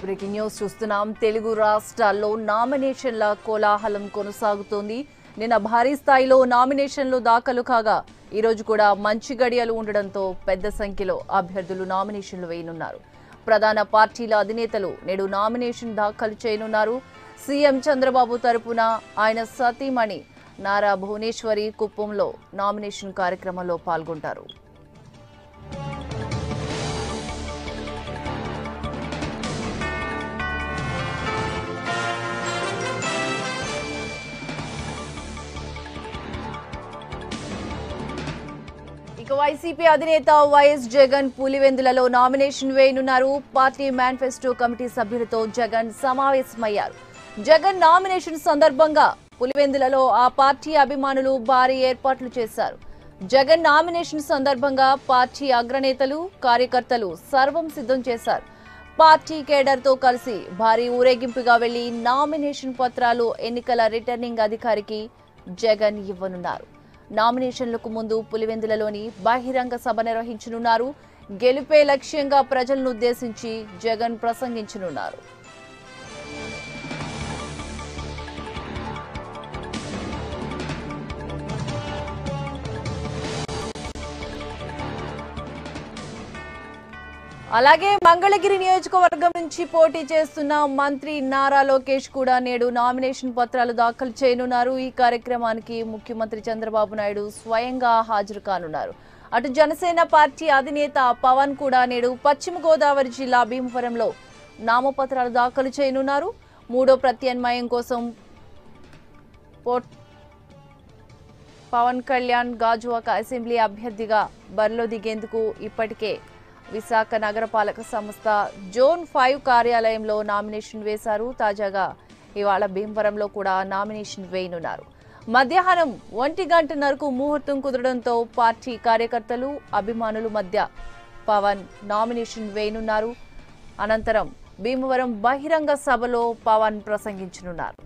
Breaking news చూస్తున్నాం. తెలుగు రాష్ట్రాల్లో నామినేషన్ల కోలాహలం కొనసాగుతోంది. నిన్న భారీ స్థాయిలో నామినేషన్లు దాఖలు కాగా ఈ రోజు కూడా మంచి గడియలు ఉండడంతో పెద్ద సంఖ్యలో అభ్యర్థులు నామినేషన్లు వేయనున్నారు. ప్రధాన పార్టీల అధినేతలు నేడు నామినేషన్ దాఖలు చేయనున్నారు. సీఎం చంద్రబాబు తరపున ఆయన సతీమణి నారా భువనేశ్వరి కుప్పంలో నామినేషన్ కార్యక్రమంలో పాల్గొంటారు. వైసీపీ అధినేత వైఎస్ జగన్ పులివెందులలో నామినేషన్ వేయనున్నారు. పార్టీ మేనిఫెస్టో కమిటీ సభ్యులతో జగన్ సమావేశమయ్యారు. జగన్ నామినేషన్ సందర్భంగా పులివెందులలో ఆ పార్టీ అభిమానులు భారీ ఏర్పాట్లు చేశారు. జగన్ నామినేషన్ సందర్భంగా పార్టీ అగ్రనేతలు కార్యకర్తలు సర్వం సిద్ధం చేశారు. పార్టీ కేడర్తో కలిసి భారీ ఊరేగింపుగా వెళ్లి నామినేషన్ పత్రాలు ఎన్నికల రిటర్నింగ్ అధికారికి జగన్ ఇవ్వనున్నారు. నామినేషన్లకు ముందు పులివెందులలోని బహిరంగ సభ నిర్వహించనున్నారు. గెలుపే లక్ష్యంగా ప్రజలను ఉద్దేశించి జగన్ ప్రసంగించనున్నారు. అలాగే మంగళగిరి నియోజకవర్గం నుంచి పోటీ చేస్తున్న మంత్రి నారా లోకేష్ కూడా నేడు నామినేషన్ పత్రాలు దాఖలు చేయనున్నారు. ఈ కార్యక్రమానికి ముఖ్యమంత్రి చంద్రబాబు నాయుడు స్వయంగా హాజరు కానున్నారు. అటు జనసేన పార్టీ అధినేత పవన్ కూడా నేడు పశ్చిమ గోదావరి జిల్లా భీమవరంలో నామపత్రాలు దాఖలు చేయనున్నారు. మూడో ప్రత్యామ్నాయం కోసం పవన్ కళ్యాణ్ గాజువాక అసెంబ్లీ అభ్యర్థిగా బరిలో దిగేందుకు ఇప్పటికే విశాఖ నగరపాలక సంస్థ జోన్ 5 కార్యాలయంలో నామినేషన్ వేశారు. తాజాగా ఇవాళ భీమవరంలో కూడా నామినేషన్ వేయనున్నారు. మధ్యాహ్నం 1:00 ముహూర్తం కుదరడంతో పార్టీ కార్యకర్తలు అభిమానుల మధ్య పవన్ నామినేషన్ వేయనున్నారు. అనంతరం భీమవరం బహిరంగ సభలో పవన్ ప్రసంగించనున్నారు.